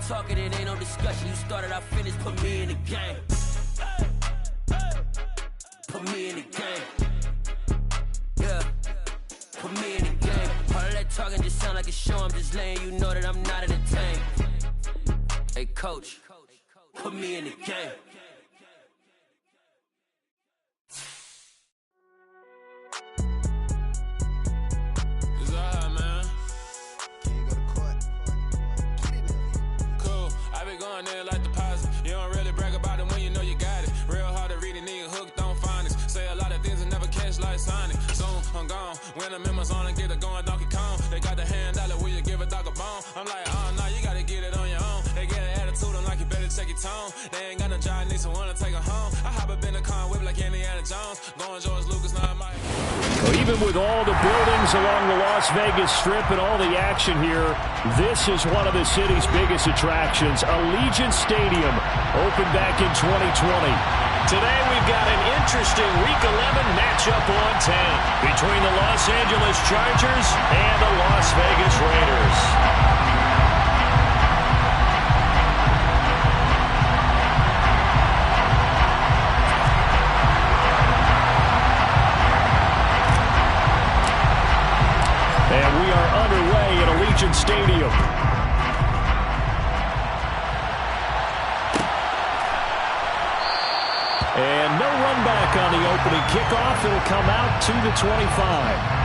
talking, it ain't no discussion. You started, I finished, put me in the game. Put me in the game. Yeah, put me in the game. All that talking just sound like a show. I'm just letting you know that I'm not entertained. Hey, coach, put me in the game. There like deposit. You don't really brag about it when you know you got it. Real hard to read a nigga hooked on phonics. Say a lot of things and never catch like Sonic. Soon I'm gone. When I'm in my zone and get it going Donkey Kong. They got the hand dollar, will you give a dog a bone? I'm like, oh no, you gotta get it on your own. They get an attitude, I'm like, you better check your tone. They ain't got no job, need someone to take her home. I hop up in the car and whip like Indiana Jones. Going George Lucas, now I might. Well, even with all the buildings along the Las Vegas Strip and all the action here, this is one of the city's biggest attractions. Allegiant Stadium opened back in 2020. Today we've got an interesting Week 11 matchup on 10 between the Los Angeles Chargers and the Las Vegas Raiders. And we are underway at Allegiant Stadium. And no run back on the opening kickoff. It'll come out to the 25.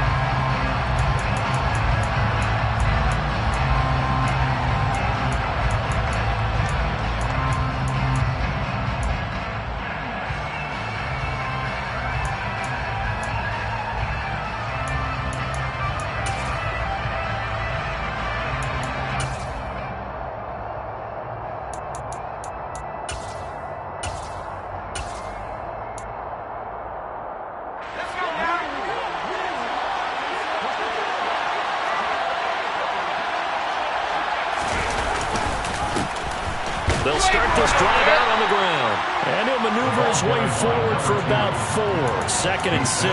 They'll start this drive out on the ground. And he'll maneuver his way forward for about 4. 2nd and 6.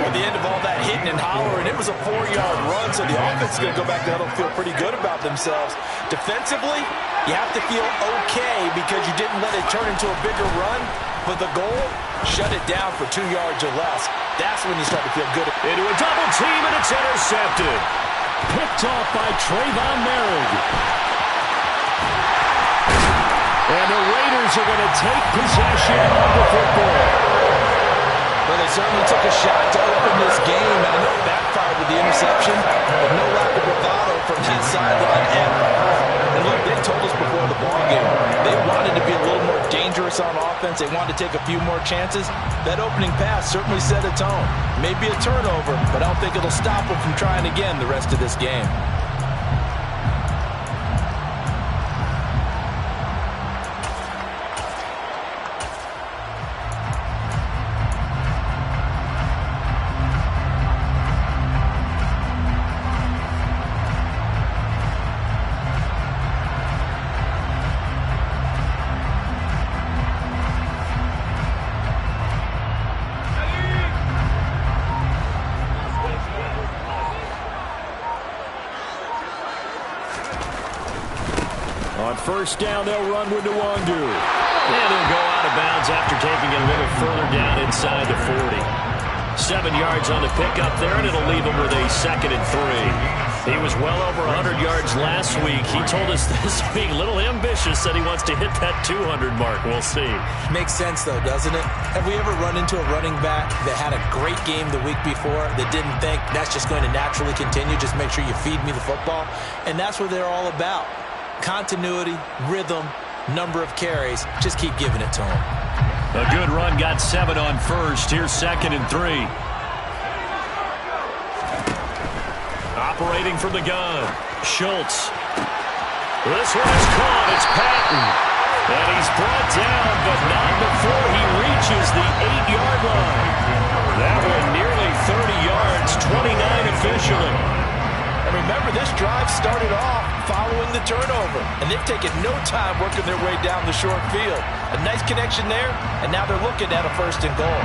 At the end of all that hitting and hollering, it was a 4-yard run, so the offense is going to go back to huddle and feel pretty good about themselves. Defensively, you have to feel okay because you didn't let it turn into a bigger run, but the goal, shut it down for 2 yards or less. That's when you start to feel good. Into a double team, and it's intercepted. Picked off by Trayvon Merrick. And the Raiders are going to take possession of the football. Well, they certainly took a shot to open this game, and I know it backfired with the interception, but no lack of bravado from that sideline ever. And look, they told us before the ball game, they wanted to be a little more dangerous on offense. They wanted to take a few more chances. That opening pass certainly set a tone. Maybe a turnover, but I don't think it'll stop them from trying again the rest of this game. On first down, they'll run with Nwandu. And he'll go out of bounds after taking it a little further down inside the 40. 7 yards on the pickup there, and it'll leave him with a 2nd and 3. He was well over 100 yards last week. He told us this week, a little ambitious, that he wants to hit that 200 mark. We'll see. Makes sense, though, doesn't it? Have we ever run into a running back that had a great game the week before that didn't think that's just going to naturally continue? Just make sure you feed me the football. And that's what they're all about. Continuity, rhythm, number of carries. Just keep giving it to him. A good run, got 7 on first. Here's 2nd and 3. Operating from the gun, Schultz. This one is caught. It's Patton. And he's brought down, but not before he reaches the 8-yard line. That one nearly 30 yards, 29 officially. And remember, this drive started off following the turnover, and they've taken no time working their way down the short field. A nice connection there, and now they're looking at a 1st and goal.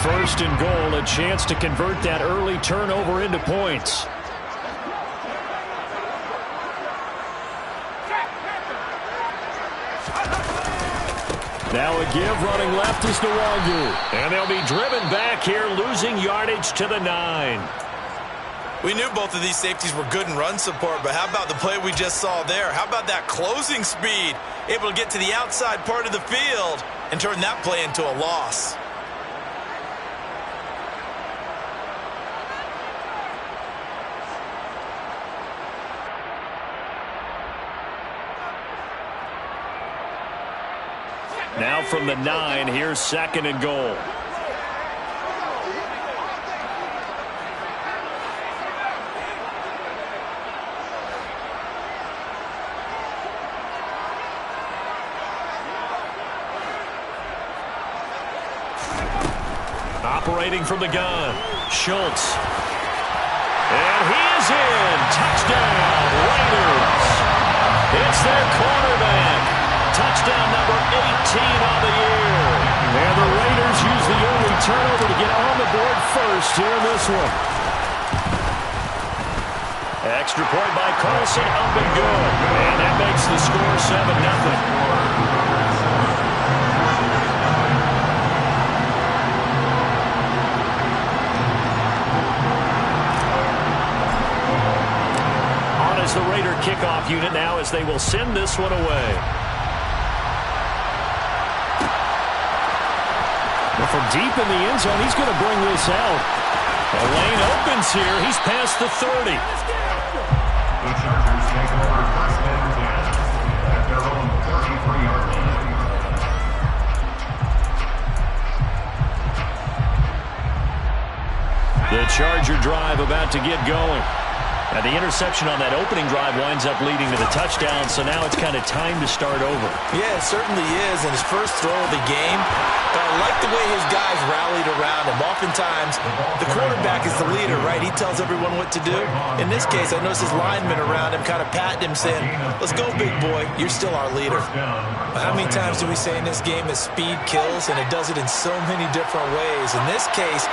First and goal, a chance to convert that early turnover into points. Now a give, running left is Nwangu. And they'll be driven back here, losing yardage to the 9. We knew both of these safeties were good in run support, but how about the play we just saw there? How about that closing speed? Able to get to the outside part of the field and turn that play into a loss. Now from the 9, here's second and goal. Operating from the gun, Schultz. And he is in. Touchdown, Raiders. It's their quarterback. Touchdown number 18 on the year. And the Raiders use the early turnover to get on the board first here in this one. Extra point by Carlson, up and good. And that makes the score 7-0. As the Raider kickoff unit now, as they will send this one away. Well, from deep in the end zone, he's going to bring this out. The lane opens here. He's past the 30. The Chargers take over first and 10 at their own 33-yard line. The Charger drive about to get going. Now the interception on that opening drive winds up leading to the touchdown, so now it's kind of time to start over. Yeah, it certainly is, and his first throw of the game. But I like the way his guys rallied around him. Oftentimes, the quarterback is the leader, right? He tells everyone what to do. In this case, I noticed his linemen around him kind of patting him, saying, "Let's go, big boy. You're still our leader." But how many times do we say in this game that speed kills, and it does it in so many different ways? In this case,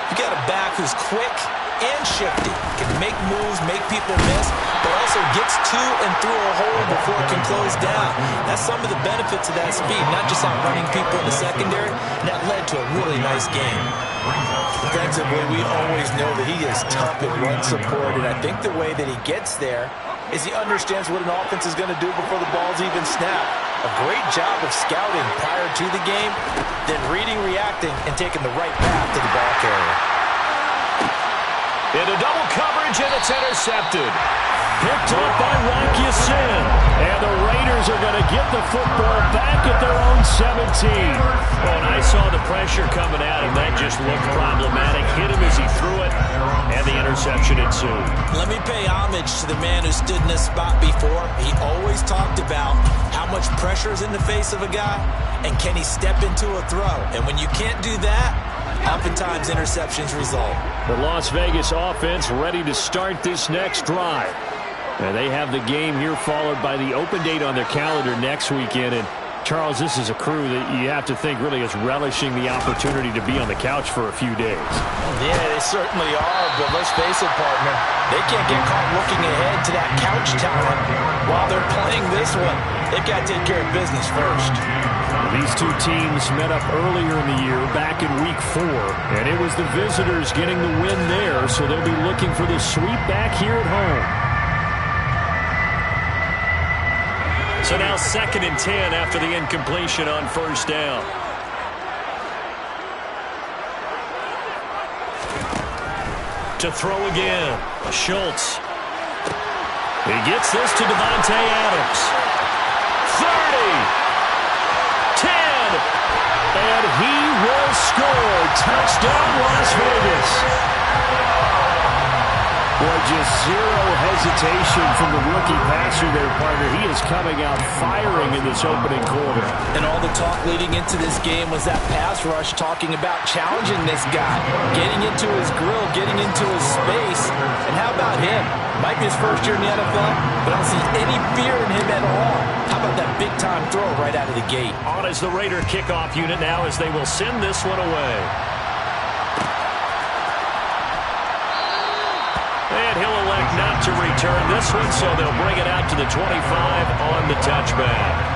you got a back who's quick and shifty, can make moves, make people miss, but also gets to and through a hole before it can close down. That's some of the benefits of that speed, not just outrunning people in the secondary, and that led to a really nice game. Defensively, we always know that he is tough in run support, and I think the way that he gets there is he understands what an offense is going to do before the ball's even snapped. A great job of scouting prior to the game, then reading, reacting, and taking the right path to the ball carrier. Into double coverage, and it's intercepted. Picked up by Rocky Sin. And the Raiders are going to get the football back at their own 17. Well, and I saw the pressure coming at him. That just looked problematic. Hit him as he threw it, and the interception ensued. Let me pay homage to the man who stood in this spot before. He always talked about how much pressure is in the face of a guy, and can he step into a throw. And when you can't do that, oftentimes interceptions result. The Las Vegas offense ready to start this next drive. And they have the game here followed by the open date on their calendar next weekend. And Charles, this is a crew that you have to think really is relishing the opportunity to be on the couch for a few days. Yeah, they certainly are, but let's face it, partner. They can't get caught looking ahead to that couch talent while they're playing this one. They've got to take care of business first. These two teams met up earlier in the year, back in week 4, and it was the visitors getting the win there, so they'll be looking for the sweep back here at home. So now 2nd and 10 after the incompletion on first down. To throw again, Schultz. He gets this to Devontae Adams. 30. 10, and he will score. Touchdown, Las Vegas. Boy, just zero hesitation from the rookie passer there, partner. He is coming out firing in this opening quarter. And all the talk leading into this game was that pass rush talking about challenging this guy, getting into his grill, getting into his space. And how about him? Might be his first year in the NFL, but I don't see any fear in him at all. How about that big-time throw right out of the gate? On as the Raider kickoff unit now as they will send this one away. to return this one, so they'll bring it out to the 25 on the touchback.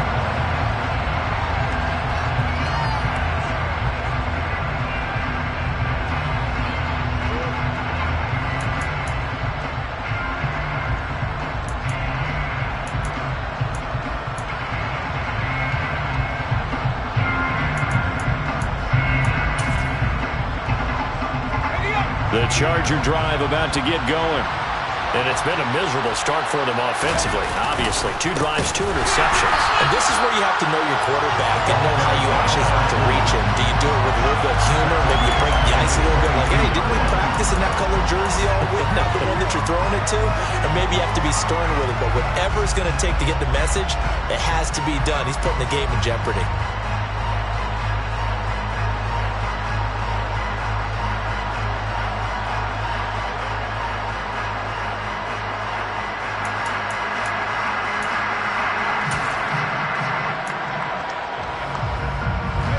The Charger drive about to get going. And it's been a miserable start for them offensively, obviously. 2 drives, 2 interceptions. And this is where you have to know your quarterback and know how you actually have to reach him. Do you do it with a little bit of humor? Maybe you break the ice a little bit. Like, hey, didn't we practice in that color jersey all week? Not the one that you're throwing it to? Or maybe you have to be stern with it. But whatever it's going to take to get the message, it has to be done. He's putting the game in jeopardy.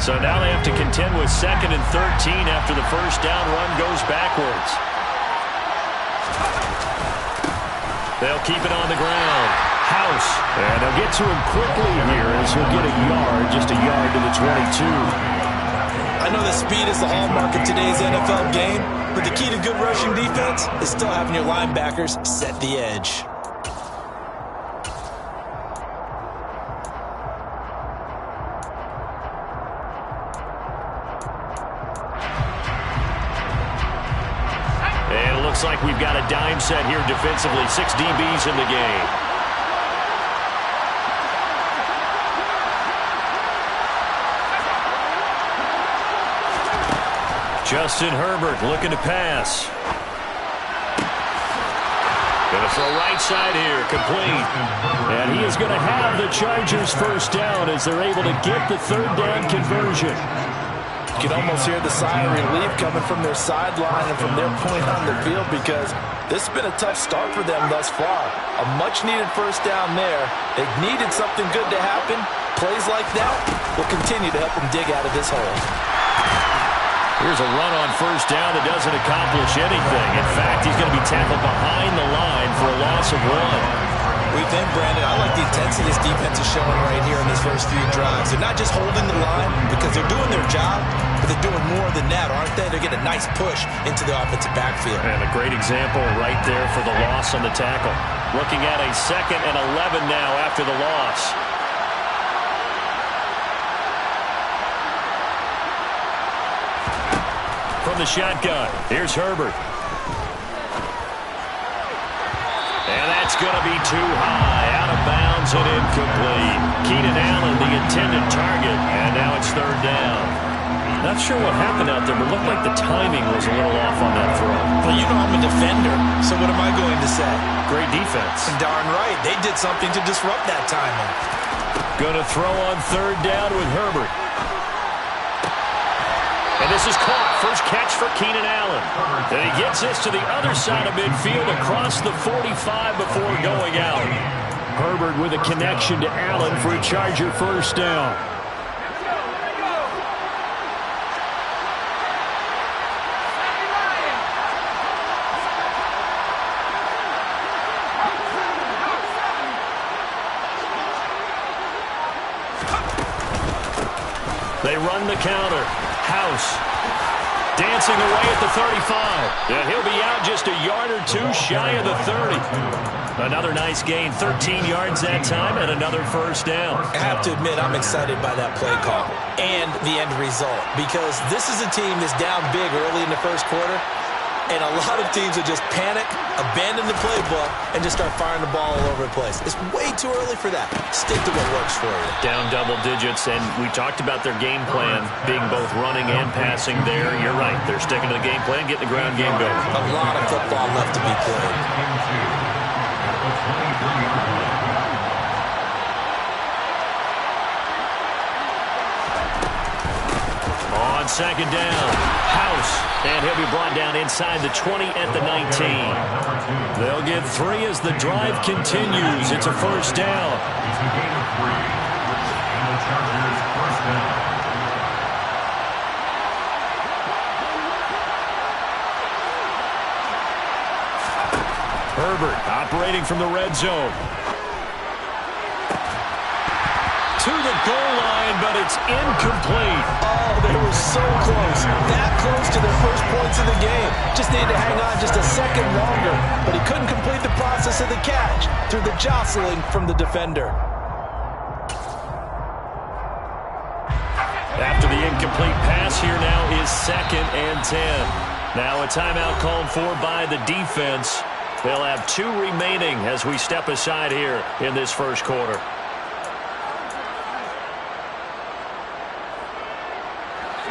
So now they have to contend with 2nd and 13 after the first down run goes backwards. They'll keep it on the ground. House. And they'll get to him quickly here as he'll get a yard, just a yard to the 22. I know that speed is the hallmark of today's NFL game, but the key to good rushing defense is still having your linebackers set the edge. Looks like we've got a dime set here defensively. 6 DBs in the game. Justin Herbert looking to pass. Going to throw right side here, complete. And he is going to have the Chargers first down as they're able to get the 3rd down conversion. You can almost hear the sigh of relief coming from their sideline and from their point on the field because this has been a tough start for them thus far. A much-needed first down there. They've needed something good to happen. Plays like that will continue to help them dig out of this hole. Here's a run on first down that doesn't accomplish anything. In fact, he's going to be tackled behind the line for a loss of 1. We think, Brandon, I like the intensity this defense is showing right here in these first few drives. They're not just holding the line because they're doing their job, but they're doing more than that, aren't they? They're getting a nice push into the offensive backfield. And a great example right there for the loss on the tackle. Looking at a 2nd and 11 now after the loss. From the shotgun, here's Herbert. And that's going to be too high, out of bounds and incomplete. Keenan Allen, the intended target, and now it's 3rd down. Not sure what happened out there, but it looked like the timing was a little off on that throw. Well, you know I'm a defender, so what am I going to say? Great defense. And darn right, they did something to disrupt that timing. Going to throw on 3rd down with Herbert. And this is caught. First catch for Keenan Allen. And he gets this to the other side of midfield across the 45 before going out. Herbert with a connection to Allen for a Charger first down. They run the counter. House dancing away at the 35. And he'll be out just a yard or 2 shy of the 30. Another nice gain, 13 yards that time, and another first down. I have to admit, I'm excited by that play call and the end result because this is a team that's down big early in the first quarter, and a lot of teams will just panic, abandon the playbook, and just start firing the ball all over the place. It's way too early for that. Stick to what works for you. Down double digits, and we talked about their game plan being both running and passing there. You're right. They're sticking to the game plan, getting the ground game going. A lot of football left to be played. On 2nd down, House, and he'll be brought down inside the 20 at the 19. They'll get 3 as the drive continues. It's a first down. Herbert operating from the red zone. To the goal line, but it's incomplete. Oh, they were so close. That close to their first points of the game. Just needed to hang on just a second longer. But he couldn't complete the process of the catch through the jostling from the defender. After the incomplete pass, here now is 2nd and 10. Now a timeout called for by the defense. They'll have 2 remaining as we step aside here in this first quarter.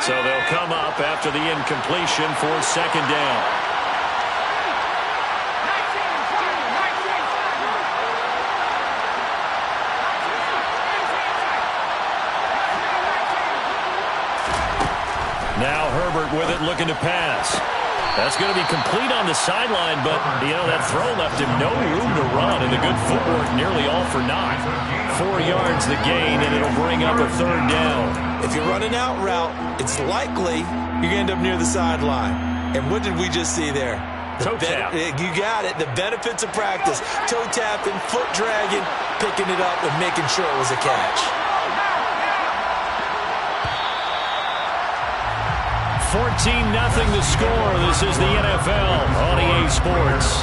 So they'll come up after the incompletion for 2nd down. Now Herbert with it, looking to pass. That's going to be complete on the sideline, but, that throw left him no room to run, and the good footwork nearly all for naught. 4 yards the gain, and it'll bring up a 3rd down. If you're running out route, it's likely you're going to end up near the sideline. And what did we just see there? Toe tap. You got it. The benefits of practice. Toe tapping, foot dragging, picking it up, and making sure it was a catch. 14-0 the score. This is the NFL on EA Sports.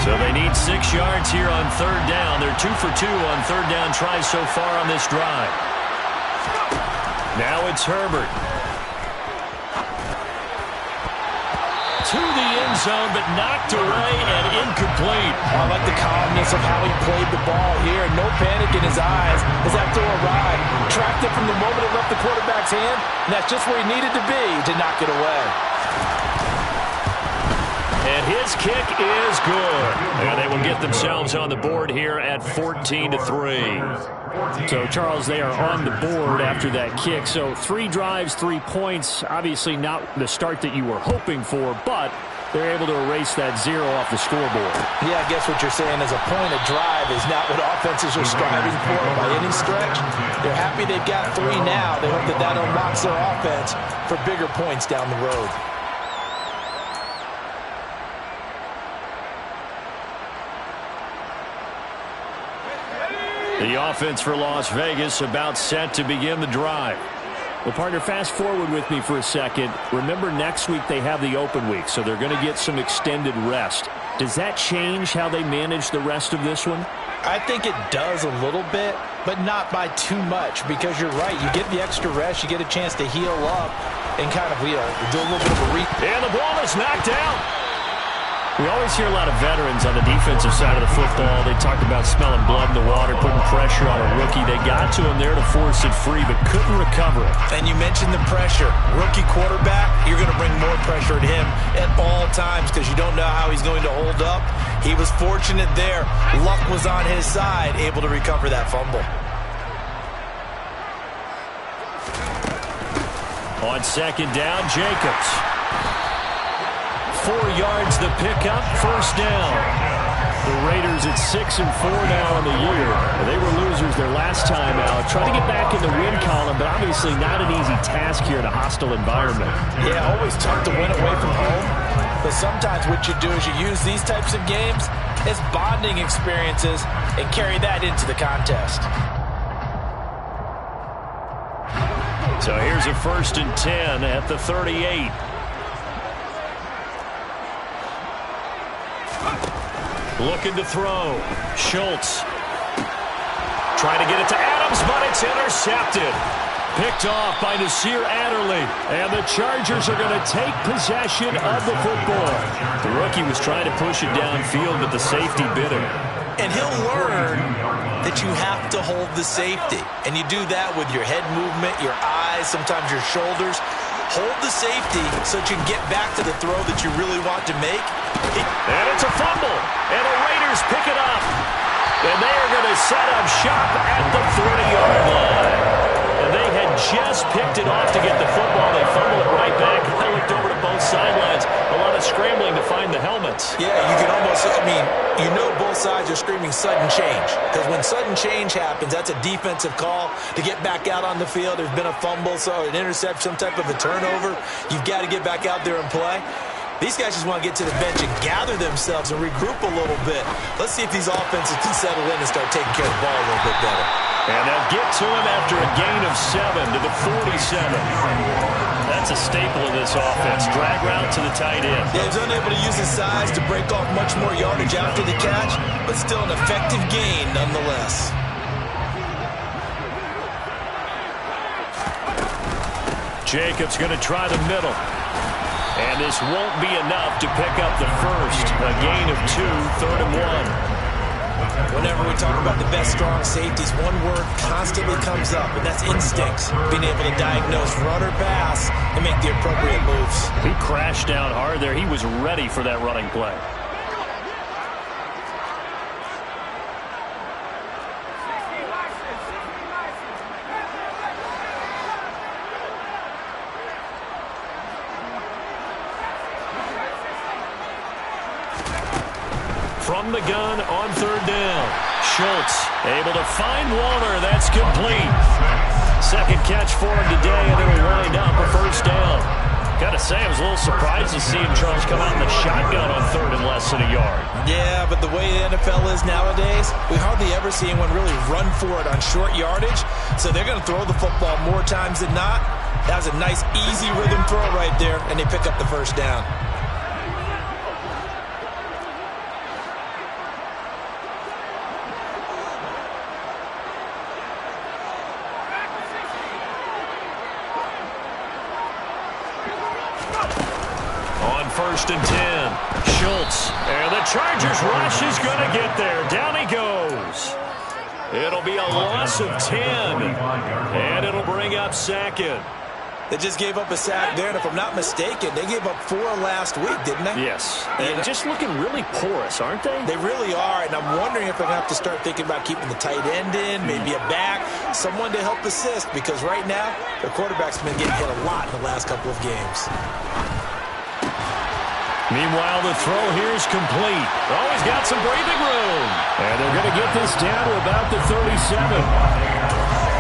So they need 6 yards here on 3rd down. They're 2 for 2 on 3rd down tries so far on this drive. Now it's Herbert. To the end zone, but knocked away and incomplete. I like the calmness of how he played the ball here. No panic in his eyes as that throw arrived. Tracked it from the moment it left the quarterback's hand, and that's just where he needed to be to knock it away. And his kick is good. And they will get themselves on the board here at 14-3. So, Charles, they are on the board after that kick. So 3 drives, 3 points. Obviously not the start that you were hoping for, but they're able to erase that 0 off the scoreboard. Yeah, I guess what you're saying is a point of drive is not what offenses are striving for by any stretch. They're happy they've got 3 now. They hope that that unlocks their offense for bigger points down the road. The offense for Las Vegas about set to begin the drive. Well, partner, fast forward with me for a second. Remember, next week they have the open week, so they're going to get some extended rest. Does that change how they manage the rest of this one? I think it does a little bit, but not by too much, because you're right. You get the extra rest. You get a chance to heal up and kind of do a little bit of a And the ball is knocked out. We always hear a lot of veterans on the defensive side of the football. They talk about smelling blood in the water, putting pressure on a rookie. They got to him there to force it free, but couldn't recover it. And you mentioned the pressure. Rookie quarterback, you're going to bring more pressure at him at all times because you don't know how he's going to hold up. He was fortunate there. Luck was on his side, able to recover that fumble. On 2nd down, Jacobs. 4 yards the pickup, 1st down. The Raiders at 6-4 now in the year. They were losers their last time out. Trying to get back in the win column, but obviously not an easy task here in a hostile environment. Yeah, always tough to win away from home. But sometimes what you do is you use these types of games as bonding experiences and carry that into the contest. So here's a 1st and 10 at the 38. Looking to throw. Schultz. Trying to get it to Adams, but it's intercepted. Picked off by Nasir Adderley. And the Chargers are going to take possession of the football. The rookie was trying to push it downfield, but the safety bit him. And he'll learn that you have to hold the safety. And you do that with your head movement, your eyes, sometimes your shoulders. Hold the safety so that you can get back to the throw that you really want to make. And it's a fumble. And the Raiders pick it up. And they are going to set up shop at the 30-yard line. And they had just picked it off to get the football. They fumble it right back. I looked over to both sidelines. A lot of scrambling to find the helmet. offense. Yeah, you can almost, you know both sides are screaming sudden change. Because when sudden change happens, that's a defensive call to get back out on the field. There's been a fumble, so an interception, some type of a turnover. You've got to get back out there and play. These guys just want to get to the bench and gather themselves and regroup a little bit. Let's see if these offenses can settle in and start taking care of the ball a little bit better. And they'll get to him after a gain of 7 to the 47. That's a staple of this offense. Drag route to the tight end. Yeah, he's unable to use his size to break off much more yardage after the catch, but still an effective gain nonetheless. Jacobs going to try the middle. And this won't be enough to pick up the first. A gain of 2, 3rd and 1. Whenever we talk about the best strong safeties, one word constantly comes up, and that's instincts. Being able to diagnose run or pass and make the appropriate moves. He crashed down hard there. He was ready for that running play. From the gun on 3rd down. Schultz able to find Warner. That's complete. Second catch for him today, and it'll wind up a 1st down. Got to say, I was a little surprised to see him try to come out in the shotgun on 3rd and less than a yard. Yeah, but the way the NFL is nowadays, we hardly ever see anyone really run for it on short yardage. So they're going to throw the football more times than not. That was a nice, easy rhythm throw right there, and they pick up the 1st down. On 1st and 10, Schultz, and the Chargers rush is going to get there. Down he goes. It'll be a loss of 10, and it'll bring up 2nd. They just gave up a sack there, and if I'm not mistaken, they gave up 4 last week, didn't they? Yes, and just looking really porous, aren't they? They really are, and I'm wondering if they're going to have to start thinking about keeping the tight end in, maybe a back, someone to help assist, because right now, their quarterback's been getting hit a lot in the last couple of games. Meanwhile, the throw here is complete. Oh, he's got some breathing room. And they're going to get this down to about the 37.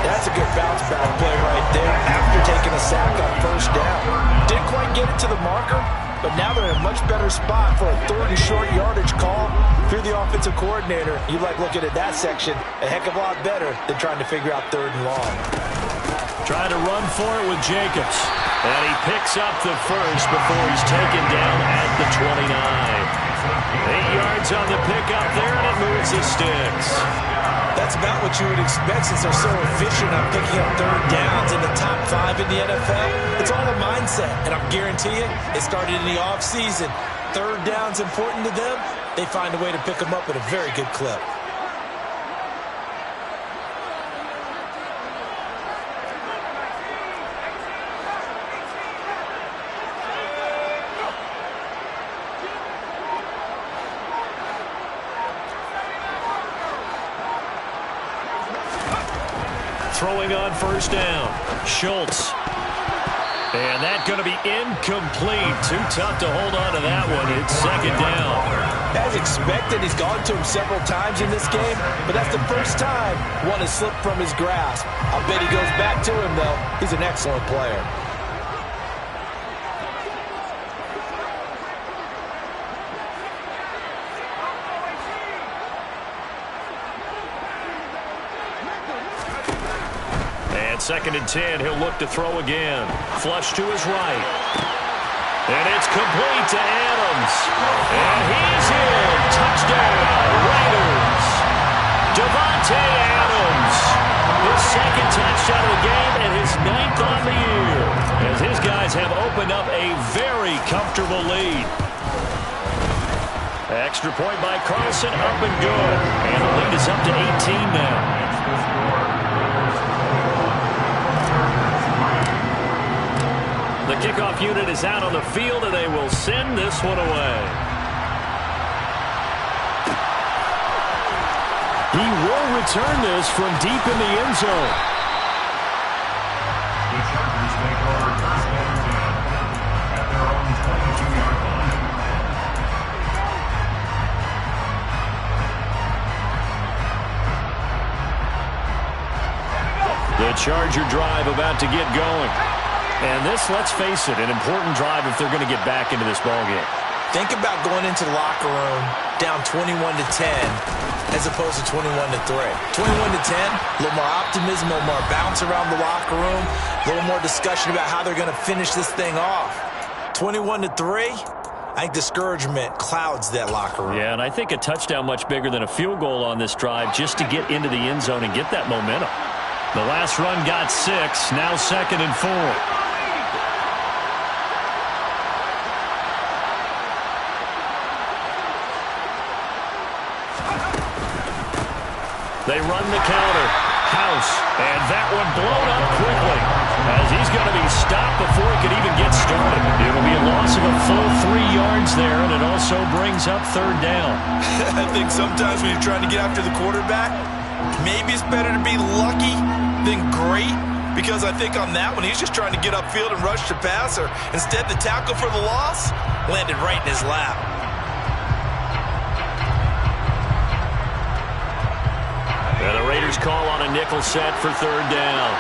That's a good bounce back play right there after taking a sack on 1st down. Didn't quite get it to the marker, but now they're in a much better spot for a 3rd and short yardage call through the offensive coordinator. You like looking at that section a heck of a lot better than trying to figure out 3rd and long. Trying to run for it with Jacobs. And he picks up the first before he's taken down at the 29. 8 yards on the pickup there, and it moves the sticks. That's about what you would expect since they're so efficient on picking up 3rd downs in the top 5 in the NFL. It's all a mindset, and I guarantee you, it started in the offseason. 3rd down's important to them. They find a way to pick them up at a very good clip. Throwing on 1st down. Schultz. And that's going to be incomplete. Too tough to hold on to that one. It's 2nd down. As expected, he's gone to him several times in this game, but that's the first time one has slipped from his grasp. I'll bet he goes back to him, though. He's an excellent player. And 2nd and 10, he'll look to throw again. Flush to his right. And it's complete to Adams. And he's in. Touchdown, Raiders. Devontae Adams. His 2nd touchdown of the game and his 9th on the year. As his guys have opened up a very comfortable lead. Extra point by Carlson, up and good. And the lead is up to 18 now. The kickoff unit is out on the field, and they will send this one away. He will return this from deep in the end zone. The Chargers take over 1st and 10 at their own 22-yard line. Charger drive about to get going. And this, let's face it, an important drive if they're going to get back into this ballgame. Think about going into the locker room down 21-10 as opposed to 21-3. 21-10, a little more optimism, a little more bounce around the locker room, a little more discussion about how they're going to finish this thing off. 21-3, I think discouragement clouds that locker room. Yeah, and I think a touchdown much bigger than a field goal on this drive just to get into the end zone and get that momentum. The last run got 6, now 2nd and 4. They run the counter. House. And that one blown up quickly as he's going to be stopped before he could even get started. It'll be a loss of a full 3 yards there, and it also brings up 3rd down. I think sometimes when you're trying to get after the quarterback, maybe it's better to be lucky than great, because I think on that one, he's just trying to get upfield and rush the passer. Instead, the tackle for the loss landed right in his lap. And the Raiders call on a nickel set for 3rd down.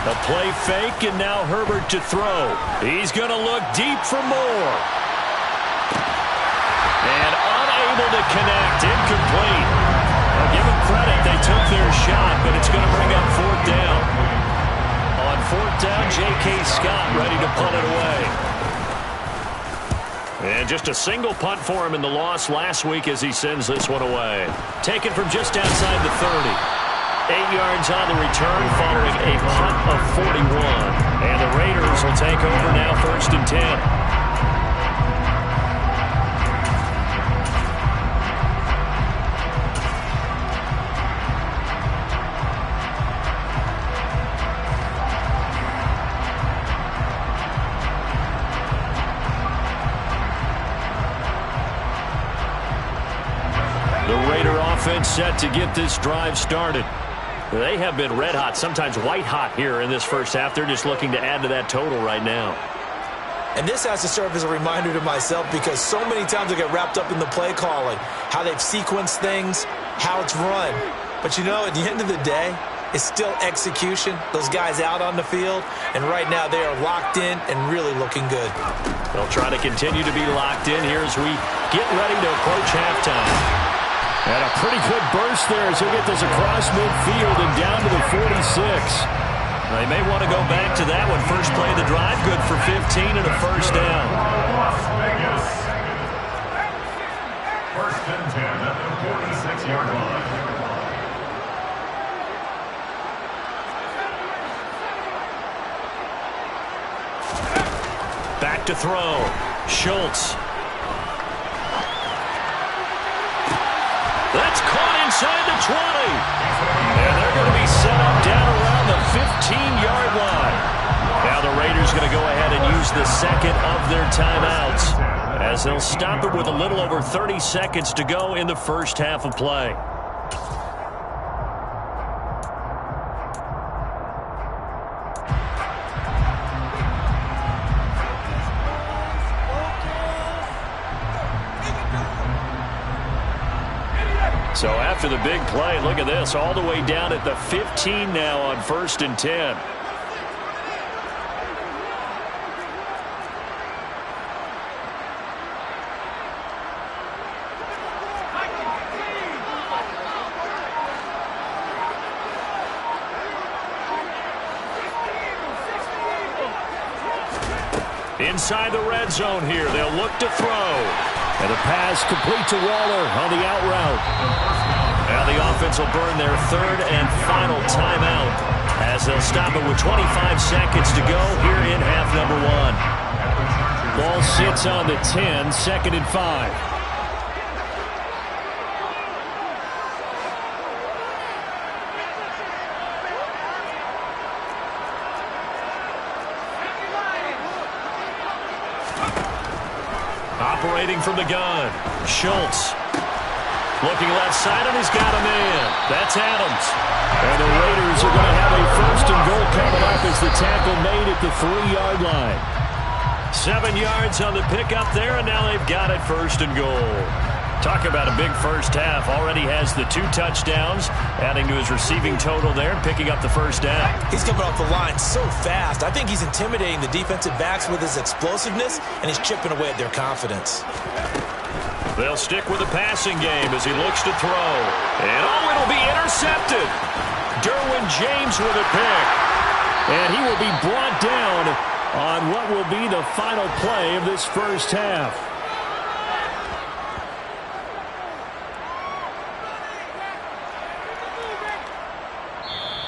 A play fake, and now Herbert to throw. He's going to look deep for more. And unable to connect. Incomplete. I'll give them credit. They took their shot, but it's going to bring up 4th down. On 4th down, J.K. Scott ready to punt it away. And just a single punt for him in the loss last week as he sends this one away. Taken from just outside the 30. 8 yards on the return following a punt of 41. And the Raiders will take over now 1st and 10. Set to get this drive started. They have been red hot, sometimes white hot here in this first half. They're just looking to add to that total right now. And this has to serve as a reminder to myself, because so many times I get wrapped up in the play calling, how they've sequenced things, how it's run. But you know, at the end of the day, it's still execution. Those guys out on the field, and right now they are locked in and really looking good. They'll try to continue to be locked in here as we get ready to approach halftime. And a pretty good burst there as he'll get this across midfield and down to the 46. They may want to go back to that one. First play of the drive, good for 15 and a 1st down. Las Vegas. 1st and 10 at the 46-yard line. Back to throw. Schultz. That's caught inside the 20. And they're going to be set up down around the 15-yard line. Now the Raiders going to go ahead and use the 2nd of their timeouts as they'll stop it with a little over 30 seconds to go in the first half of play. So after the big play, look at this, all the way down at the 15 now on 1st and 10. Inside the red zone here, they'll look to throw. And a pass complete to Waller on the out route. Now the offense will burn their 3rd and final timeout as they'll stop it with 25 seconds to go here in half number 1. Ball sits on the 10, 2nd and 5. Operating from the gun, Schultz. Looking left side, and he's got a man. That's Adams. And the Raiders are going to have a 1st and goal coming up as the tackle made at the 3-yard line. 7 yards on the pickup there, and now they've got it 1st and goal. Talk about a big first half. Already has the 2 touchdowns, adding to his receiving total there, picking up the first down. He's coming off the line so fast. I think he's intimidating the defensive backs with his explosiveness, and he's chipping away at their confidence. They'll stick with the passing game as he looks to throw. And, it'll be intercepted. Derwin James with a pick. And he will be brought down on what will be the final play of this first half.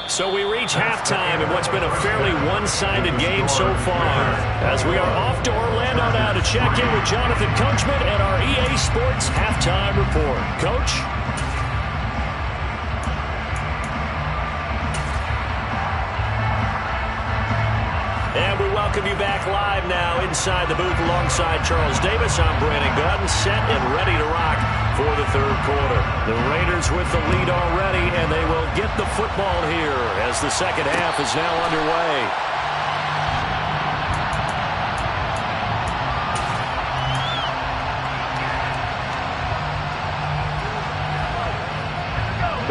So we reach halftime in what's been a fairly one-sided game so far. As we are off to Orlando now to check in with Jonathan Coachman and our EA Sports Halftime Report. Coach? And we welcome you back live now inside the booth alongside Charles Davis. I'm Brandon Gunn, set and ready to rock for the third quarter. The Raiders with the lead already, and they will get the football here as the second half is now underway.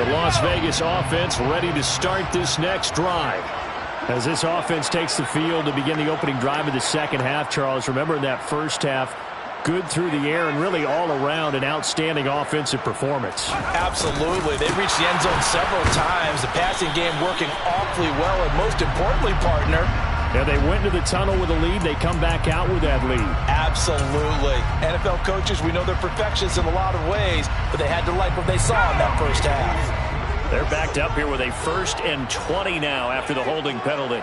The Las Vegas offense ready to start this next drive. As this offense takes the field to begin the opening drive of the second half, Charles, remember in that first half, good through the air and really all around an outstanding offensive performance. Absolutely. They reached the end zone several times. The passing game working awfully well, and most importantly, partner, yeah, they went into the tunnel with a lead. They come back out with that lead. Absolutely. NFL coaches, we know they're perfectionists in a lot of ways, but they had to like what they saw in that first half. They're backed up here with a 1st and 20 now after the holding penalty.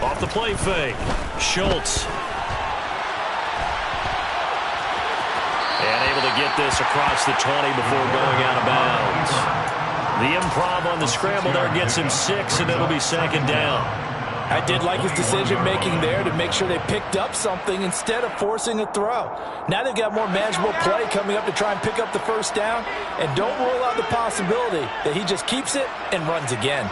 Off the play fake. Schultz. And able to get this across the 20 before going out of bounds. The improv on the scramble there gets him 6, and it'll be 2nd down. I did like his decision-making there to make sure they picked up something instead of forcing a throw. Now they've got more manageable play coming up to try and pick up the first down, and don't rule out the possibility that he just keeps it and runs again.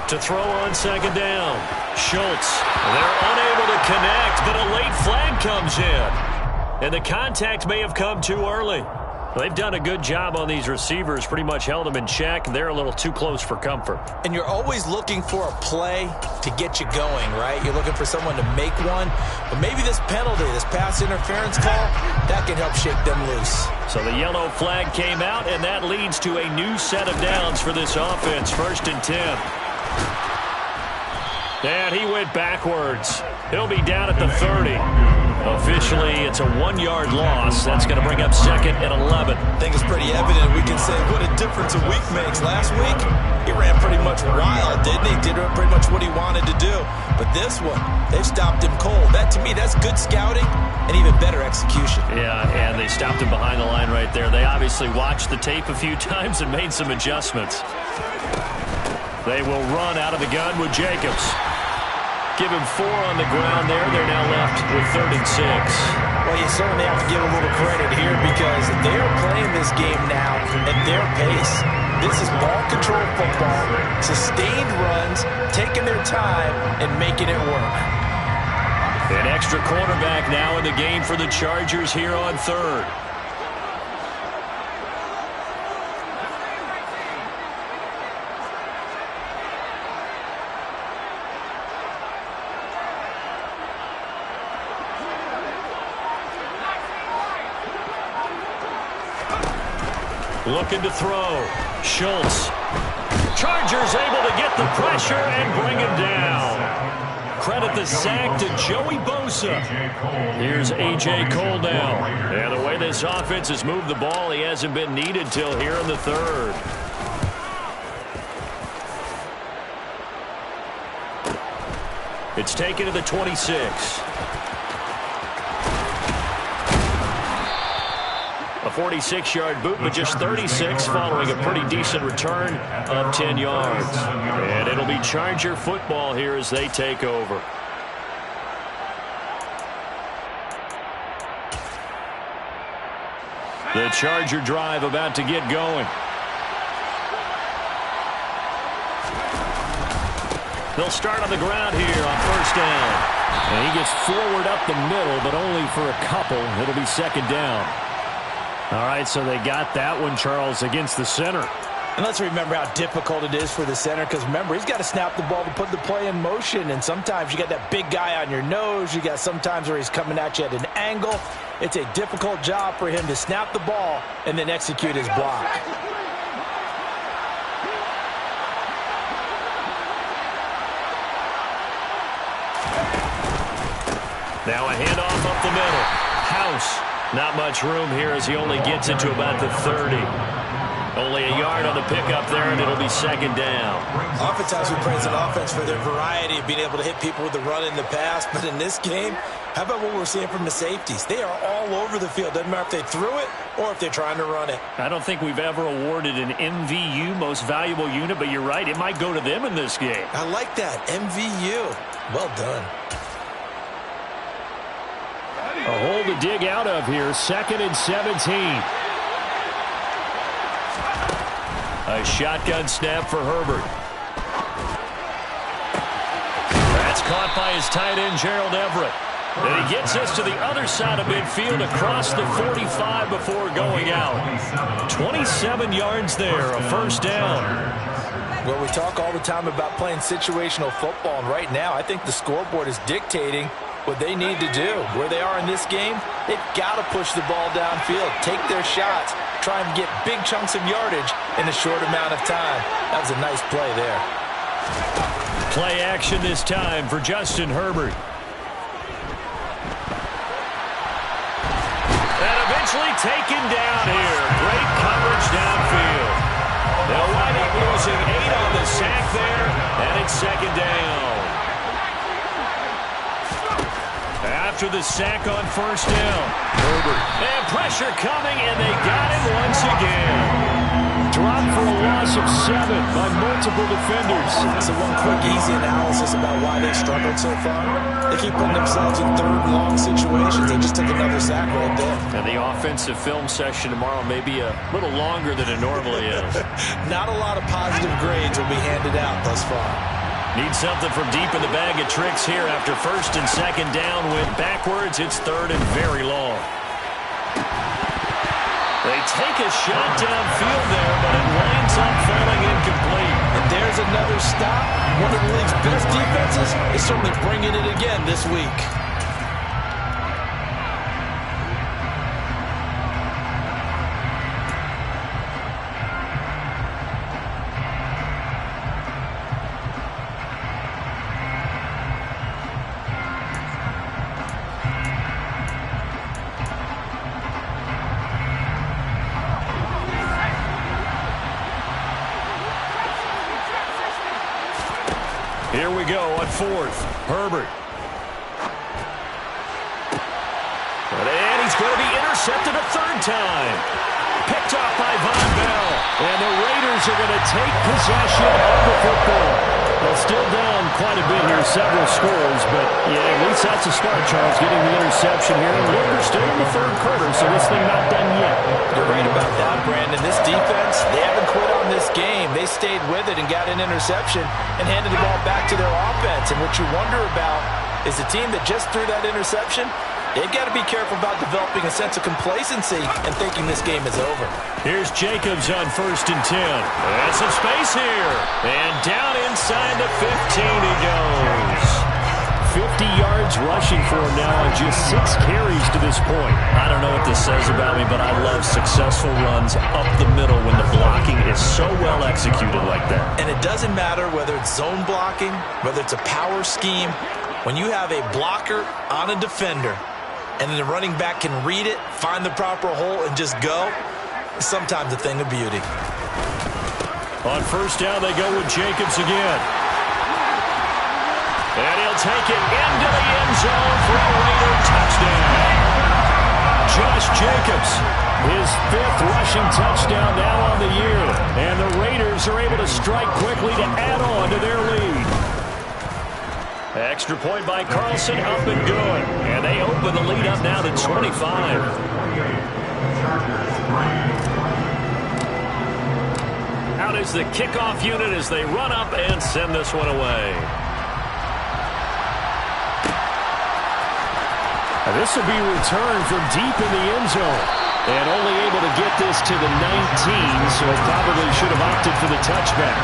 To throw on 2nd down. Schultz. They're unable to connect, but a late flag comes in. And the contact may have come too early. They've done a good job on these receivers, pretty much held them in check. They're a little too close for comfort. And you're always looking for a play to get you going, right? You're looking for someone to make one. But maybe this penalty, this pass interference call, that can help shake them loose. So the yellow flag came out, and that leads to a new set of downs for this offense. 1st and 10. And he went backwards. He'll be down at the 30. Officially, it's a 1-yard loss. That's going to bring up 2nd and 11. I think it's pretty evident. We can say what a difference a week makes. Last week, he ran pretty much wild, didn't he? Did pretty much what he wanted to do. But this one, they've stopped him cold. That, to me, that's good scouting and even better execution. Yeah, and they stopped him behind the line right there. They obviously watched the tape a few times and made some adjustments. They will run out of the gun with Jacobs. Give him 4 on the ground there. They're now left with 3rd and 6. Well, you certainly have to give a little credit here because they're playing this game now at their pace. This is ball control football, sustained runs, taking their time, and making it work. An extra cornerback now in the game for the Chargers here on 3rd. Looking to throw. Schultz. Chargers able to get the pressure and bring him down. Credit the sack to Joey Bosa. Here's A.J. Cole now. And the way this offense has moved the ball, he hasn't been needed till here in the 3rd. It's taken to the 26. A 46-yard boot, but just 36 following a pretty decent return of 10 yards. And it'll be Charger football here as they take over. The Charger drive about to get going. They'll start on the ground here on first down. And he gets forward up the middle, but only for a couple. It'll be second down. All right, so they got that one, Charles, against the center. And let's remember how difficult it is for the center, because remember, he's got to snap the ball to put the play in motion, and sometimes you got that big guy on your nose. You got sometimes where he's coming at you at an angle. It's a difficult job for him to snap the ball and then execute his block. Now a handoff up the middle. House. Not much room here as he only gets it to about the 30. Only a yard on the pickup there, and it'll be second down. Oftentimes we praise an offense for their variety of being able to hit people with the run in the pass, but in this game, how about what we're seeing from the safeties? They are all over the field. Doesn't matter if they threw it or if they're trying to run it. I don't think we've ever awarded an MVU, most valuable unit, but you're right, it might go to them in this game. I like that, MVU. Well done. A hole to dig out of here, 2nd and 17. A shotgun snap for Herbert. That's caught by his tight end, Gerald Everett. And he gets us to the other side of midfield across the 45 before going out. 27 yards there, a first down. Well, we talk all the time about playing situational football, and right now I think the scoreboard is dictating what they need to do. Where they are in this game, they've got to push the ball downfield, take their shots, try and get big chunks of yardage in a short amount of time. That was a nice play there. Play action this time for Justin Herbert. And eventually taken down here. Great coverage downfield. They'll wind up losing 8 on the sack there, and it's second down. After the sack on first down, Herbert. And pressure coming, and they got him once again. Dropped for a loss of 7 by multiple defenders. So one quick, easy analysis about why they struggled so far. They keep putting themselves in third and long situations. They just took another sack right there. And the offensive film session tomorrow may be a little longer than it normally is. Not a lot of positive grades will be handed out thus far. Need something from deep in the bag of tricks here after first and second down went backwards. It's third and very long. They take a shot downfield there, but it winds up falling incomplete. And there's another stop. One of the league's best defenses is certainly bringing it again this week. Here we go on fourth. Herbert. And he's going to be intercepted a third time. Picked off by Von Bell. And the Raiders are going to take possession of the football. Well, still down quite a bit here, several scores, but yeah, at least that's a start, Charles, getting the interception here. And look, we're still in the third quarter, so this thing not done yet. You're right about that, Brandon. This defense, they haven't quit on this game. They stayed with it and got an interception and handed the ball back to their offense. And what you wonder about is the team that just threw that interception, they've got to be careful about developing a sense of complacency and thinking this game is over. Here's Jacobs on first and 10. And some space here. And down inside the 15 he goes. 50 yards rushing for him now on just 6 carries to this point. I don't know what this says about me, but I love successful runs up the middle when the blocking is so well executed like that. And it doesn't matter whether it's zone blocking, whether it's a power scheme. When you have a blocker on a defender, and then the running back can read it, find the proper hole, and just go, sometimes a thing of beauty. On first down, they go with Jacobs again. And he'll take it into the end zone for a Raider touchdown. Josh Jacobs, his 5th rushing touchdown now on the year. And the Raiders are able to strike quickly to add on to their lead. Extra point by Carlson, up and good. And they open the lead up now to 25. Out is the kickoff unit as they run up and send this one away. This will be returned from deep in the end zone. And only able to get this to the 19, so probably should have opted for the touchback.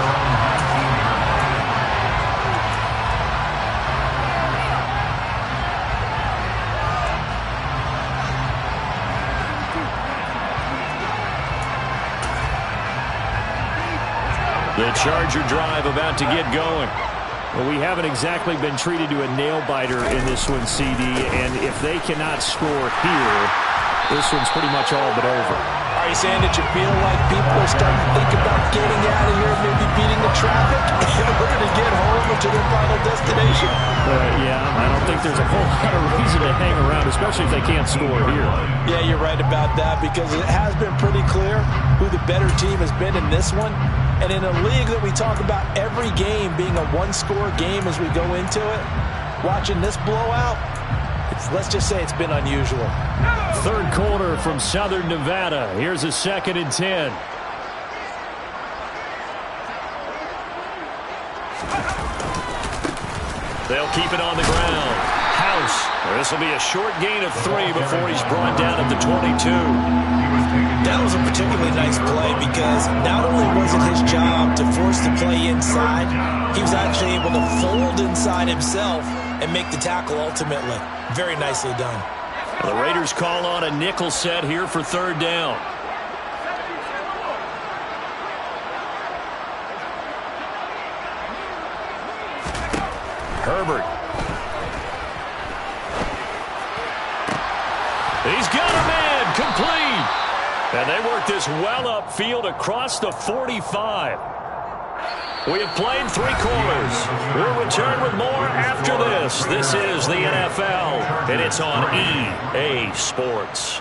The Charger drive about to get going. Well, we haven't exactly been treated to a nail-biter in this one, CD, and if they cannot score here, this one's pretty much all but over. Are you saying that you feel like people are starting to think about getting out of here, maybe beating the traffic in order to get home or to their final destination? Yeah, I don't think there's a whole lot of reason to hang around, especially if they can't score here. Yeah, you're right about that, because it has been pretty clear who the better team has been in this one. And in a league that we talk about every game being a one-score game as we go into it, watching this blowout, let's just say it's been unusual. Third quarter from Southern Nevada. Here's a 2nd and 10. They'll keep it on the ground. House. This will be a short gain of 3 before he's brought down at the 22. That was a particularly nice play because not only was it his job to force the play inside, he was actually able to fold inside himself and make the tackle ultimately. Very nicely done. The Raiders call on a nickel set here for 3rd down. Herbert. He's got a man. Complete. And they work this well upfield across the 45. We have played 3 quarters. We'll return with more after this. This is the NFL, and it's on EA Sports.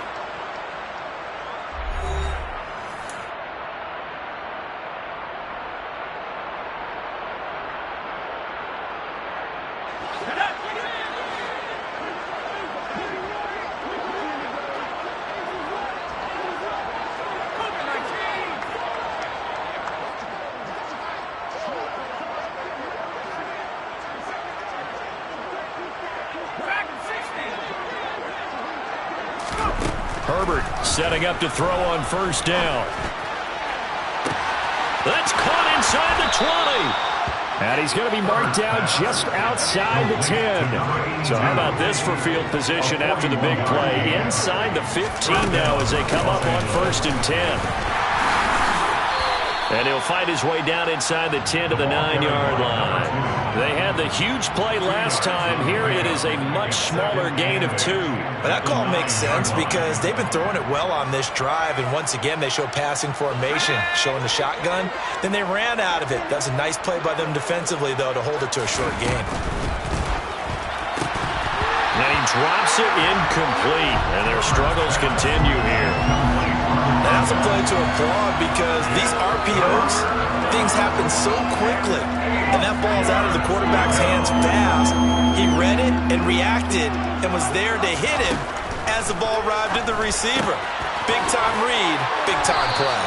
Herbert setting up to throw on 1st down. That's caught inside the 20. And he's going to be marked down just outside the 10. So how about this for field position after the big play? Inside the 15 now as they come up on 1st and 10. And he'll find his way down inside the 10 to the 9-yard line. They had the huge play last time. Here it is a much smaller gain of 2. Well, that call makes sense because they've been throwing it well on this drive, and once again they show passing formation, showing the shotgun. Then they ran out of it. That's a nice play by them defensively, though, to hold it to a short gain. And he drops it incomplete, and their struggles continue here. And that's a play to applaud because these RPOs, things happen so quickly. And that ball's out of the quarterback's hands fast. He read it and reacted and was there to hit him as the ball arrived at the receiver. Big-time read, big-time play.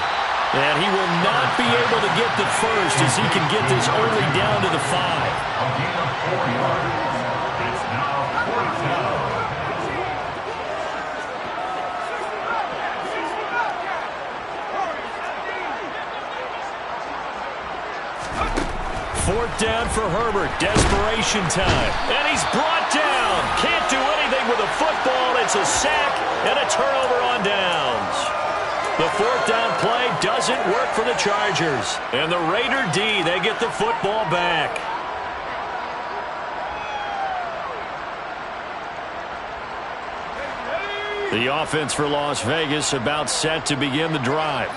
And he will not be able to get the first as he can get this only down to the 5. A gain of 4 yards. It's now 4th down. Fourth down for Herbert. Desperation time. And he's brought down. Can't do anything with a football. It's a sack and a turnover on downs. The 4th down play doesn't work for the Chargers. And the Raider D, they get the football back. The offense for Las Vegas about set to begin the drive.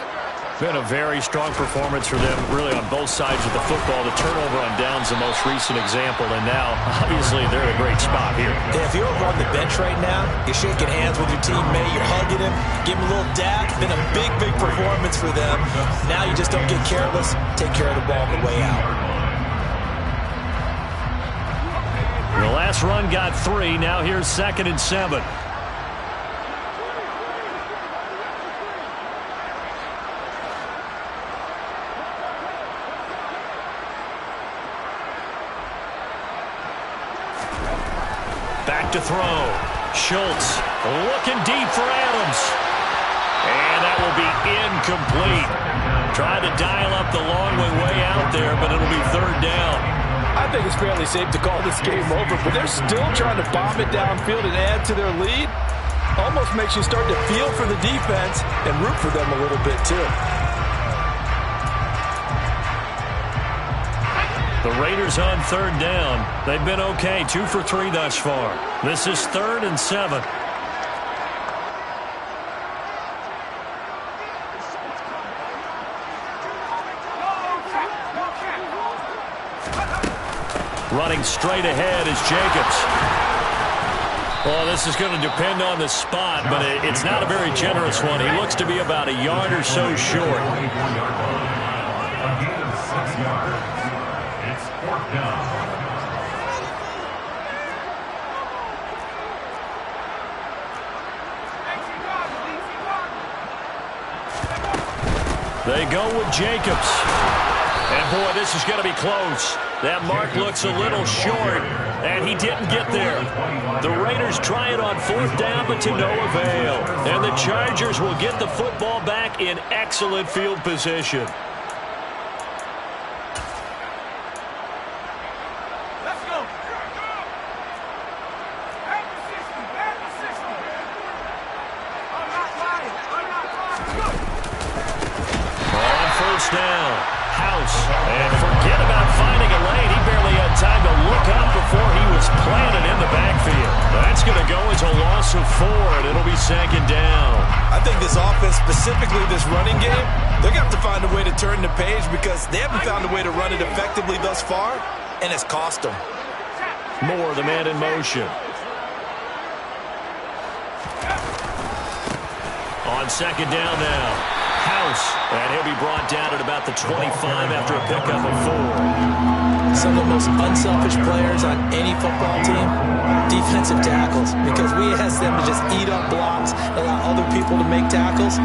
Been a very strong performance for them, really, on both sides of the football. The turnover on downs, the most recent example, and now, obviously, they're in a great spot here. Yeah, if you're over on the bench right now, you're shaking hands with your teammate, you're hugging him, give him a little dap. Been a big, big performance for them. Now you just don't get careless. Take care of the ball on the way out. The last run got 3. Now here's 2nd and 7. Back to throw. Schultz looking deep for Adams. And that will be incomplete. Trying to dial up the long way out there, but it'll be third down. I think it's fairly safe to call this game over, but they're still trying to bomb it downfield and add to their lead. Almost makes you start to feel for the defense and root for them a little bit too. The Raiders on third down. They've been okay, 2 for 3 thus far. This is 3rd and 7. Running straight ahead is Jacobs. Well, this is going to depend on the spot, but it's not a very generous one. He looks to be about a yard or so short. A gain of 6 yards. It's 4th down. They go with Jacobs. And, boy, this is going to be close. That mark looks a little short, and he didn't get there. The Raiders try it on 4th down, but to no avail. And the Chargers will get the football back in excellent field position. On 1st down. House. And forget about finding a lane. He barely had time to look up before he was planted in the backfield. That's going to go as a loss of 4, and it'll be 2nd down. I think this offense, specifically this running game, they're going to have to find a way to turn the page because they haven't found a way to run it effectively thus far, and it's cost them. Moore, the man in motion. On 2nd down now. House, and he'll be brought down at about the 25 after a pickup of 4. Some of the most unselfish players on any football team, defensive tackles, because we ask them to just eat up blocks, allow other people to make tackles.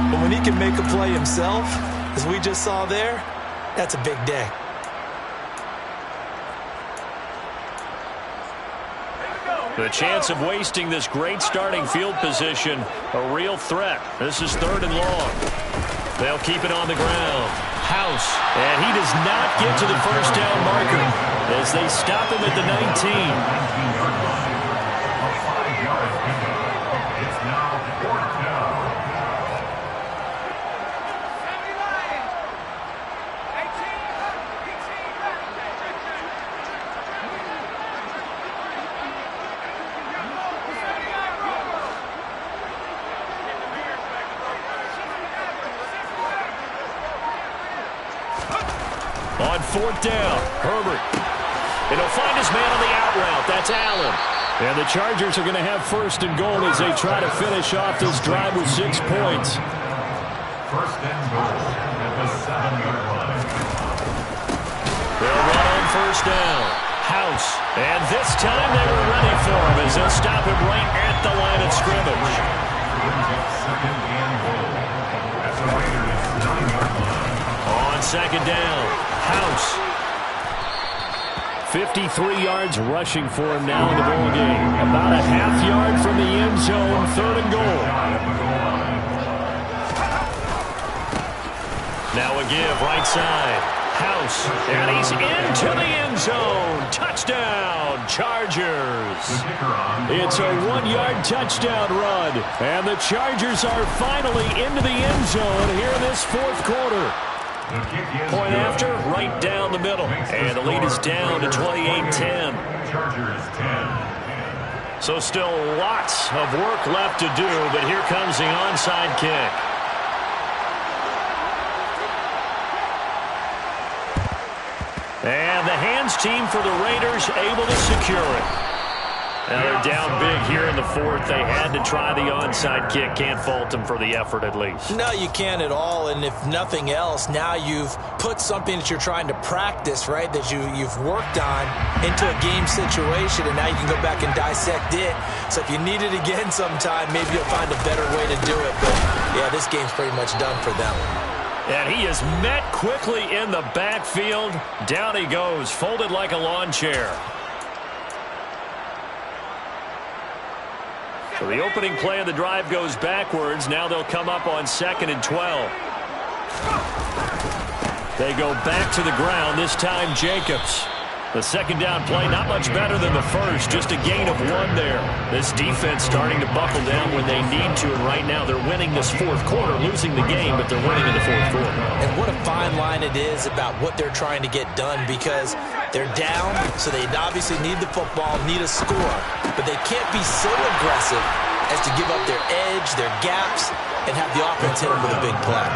But when he can make a play himself, as we just saw there, that's a big day. The chance of wasting this great starting field position, a real threat. This is 3rd and long. They'll keep it on the ground. House, and he does not get to the 1st down marker as they stop him at the 19. A 5-yard pickup. It's now 4th down. On 4th down, Herbert. And he'll find his man on the out route. That's Allen. And the Chargers are going to have 1st and goal as they try to finish off this drive with 6 points. 1st and goal at the 7-yard line. They'll run on 1st down. House. And this time they were ready for him as they'll stop him right at the line of scrimmage. 2nd and goal at the Raiders' 9-yard line. On 2nd down, House. 53 yards rushing for him now in the ball game. About a half yard from the end zone, 3rd and goal. Now a give, right side. House, and he's into the end zone. Touchdown, Chargers. It's a 1-yard touchdown run, and the Chargers are finally into the end zone here in this 4th quarter. Point after, right down the middle. And the lead is down to 28-10. Chargers 10. So still lots of work left to do, but here comes the onside kick. And the hands team for the Raiders able to secure it. Now they're down big here in the 4th. They had to try the onside kick. Can't fault them for the effort at least. No, you can't at all. And if nothing else, now you've put something that you're trying to practice, right, that you've worked on into a game situation, and now you can go back and dissect it. So if you need it again sometime, maybe you'll find a better way to do it. But, yeah, this game's pretty much done for them. And he is met quickly in the backfield. Down he goes, folded like a lawn chair. So the opening play of the drive goes backwards. Now they'll come up on 2nd and 12. They go back to the ground, this time Jacobs. The second down play, not much better than the first, just a gain of 1 there. This defense starting to buckle down when they need to, and right now they're winning this fourth quarter, losing the game, but they're winning in the fourth quarter. And what a fine line it is about what they're trying to get done, because they're down, so they obviously need the football, need a score, but they can't be so aggressive as to give up their edge, their gaps, and have the offense hit them with a big play.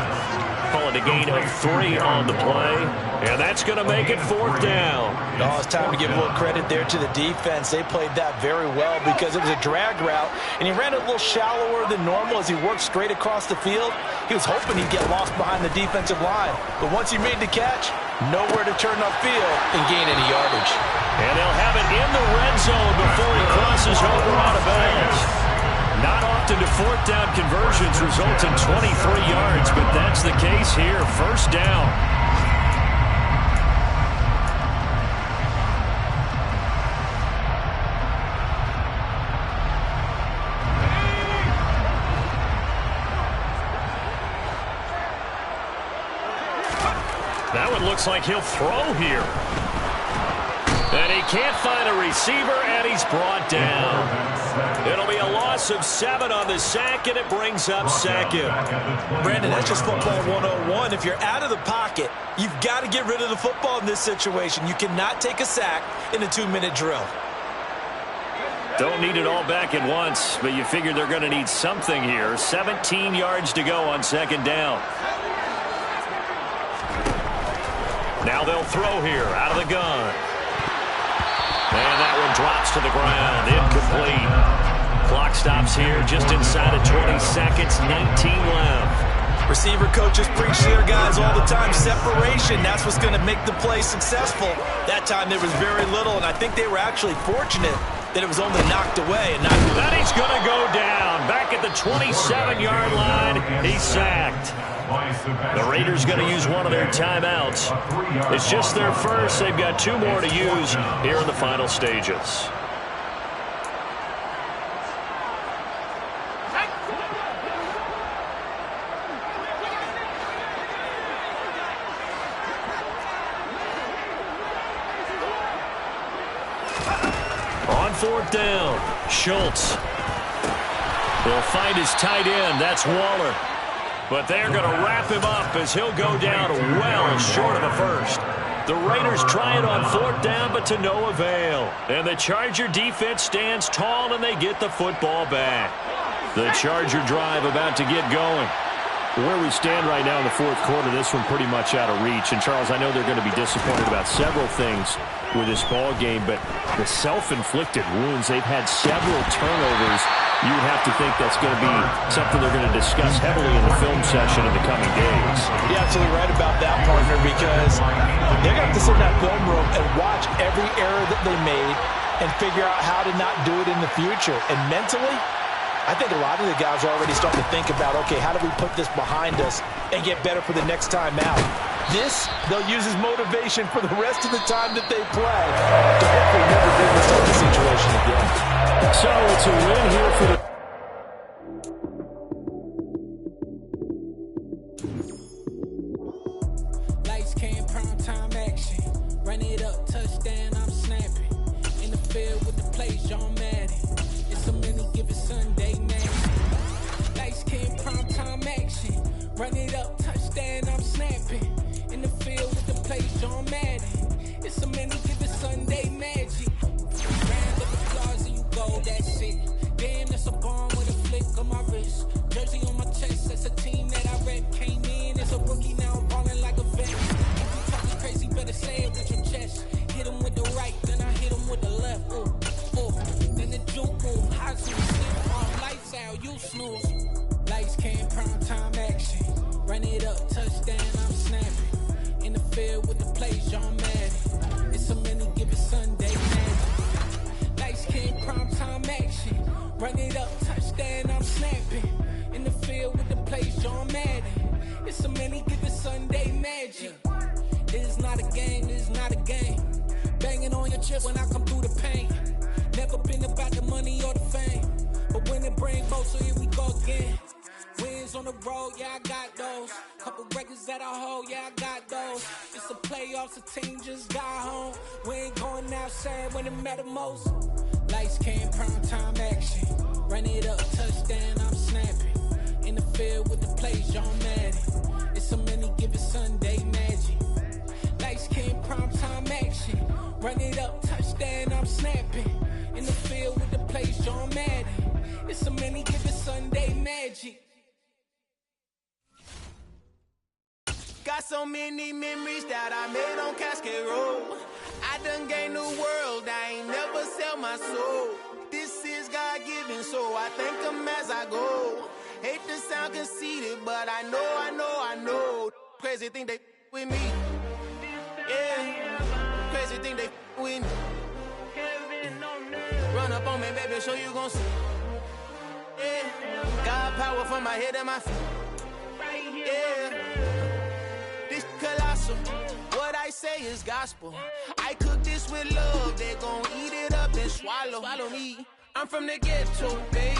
Calling a gain of 3 on the play, and that's going to make it 4th down. Oh, it's time to give a little credit there to the defense. They played that very well because it was a drag route, and he ran it a little shallower than normal as he worked straight across the field. He was hoping he'd get lost behind the defensive line, but once he made the catch, nowhere to turn upfield and gain any yardage. And they'll have it in the red zone before he crosses over out of bounds. Not often do 4th down conversions result in 23 yards, but that's the case here. 1st down. That one looks like he'll throw here. And he can't find a receiver, and he's brought down. It'll be a loss of 7 on the sack, and it brings up 2nd. Brandon, that's just football 101. If you're out of the pocket, you've got to get rid of the football in this situation. You cannot take a sack in a 2-minute drill. Don't need it all back at once, but you figure they're going to need something here. 17 yards to go on 2nd down. Now they'll throw here out of the gun. And that one drops to the ground. Incomplete. Clock stops here just inside of 20 seconds. 19 left. Receiver coaches preach to their guys all the time. Separation, that's what's going to make the play successful. That time there was very little, and I think they were actually fortunate that it was only knocked away. And then he's going to go down. Back at the 27-yard line, he's sacked. The Raiders going to use one of their timeouts. It's just their first. They've got 2 more to use here in the final stages. On 4th down, Schultz. They'll find his tight end. That's Waller. But they're going to wrap him up as he'll go down well short of a first. The Raiders try it on 4th down, but to no avail. And the Charger defense stands tall, and they get the football back. The Charger drive about to get going. Where we stand right now in the fourth quarter, this one pretty much out of reach. And, Charles, I know they're going to be disappointed about several things with this ball game, but the self-inflicted wounds, they've had several turnovers. You would have to think that's going to be something they're going to discuss heavily in the film session in the coming days. You're absolutely right about that, partner, because they're going to have to sit in that film room and watch every error that they made and figure out how to not do it in the future. And mentally, I think a lot of the guys are already starting to think about, okay, how do we put this behind us and get better for the next time out? This, they'll use as motivation for the rest of the time that they play to hopefully never be in this type of situation again. So it's a win here for the... Lights, cam, prime time action. Run it up, touchdown, I'm snapping. In the field with the plays, John Madden. It's a many given Sunday, man. Lights, cam, prime time action. Run it up, touchdown, I'm snapping. In the field with the plays, John Madden. It's a many given Sunday magic. Round of applause and you go, that's it. Damn, that's a bomb with a flick on my wrist. Jersey on my chest, that's a team that I rep. Came in as a rookie, now I'm balling like a vet. If you talking crazy, better say it with your chest. Hit him with the right, then I hit him with the left. Ooh, ooh. Then the juke, ooh. High zoom, slip on, lights out, you snooze. Lights, cam, prime time action. Run it up, touchdown, I'm snapping. In the field with the plays, John Madden. It's a many given Sunday magic. Lights, cam, prime time action. Run it up, touchdown, I'm snapping. In the field with the plays, John Madden. It's a many given Sunday magic. This is not a game, this is not a game. Banging on your chest when I come through the paint. Never been about the money or the fame. But when it spring boat, so here we go again. Wins on the road, yeah, I got those. Couple records that I hold, yeah, I got those. It's the playoffs, the team just got home. We ain't going outside when it matter most. Lights came, prime time action. Run it up, touchdown, I'm snapping. In the field with the plays, John Madden. It's a many given Sunday magic. Lights came, prime time action. Run it up, touchdown, I'm snapping. In the field with the plays, John Madden. It's a many given Sunday magic. Got so many memories that I made on Cascade Road. I done gained the world, I ain't never sell my soul. This is God-given, so I thank him as I go. Hate to sound conceited, but I know. Crazy thing they with me. Yeah, crazy thing they with me. Run up on me, baby, show you gon' see. Yeah, got power from my head and my feet. Yeah. Colossal, what I say is gospel. I cook this with love, they gon' eat it up and swallow me. I'm from the ghetto, baby.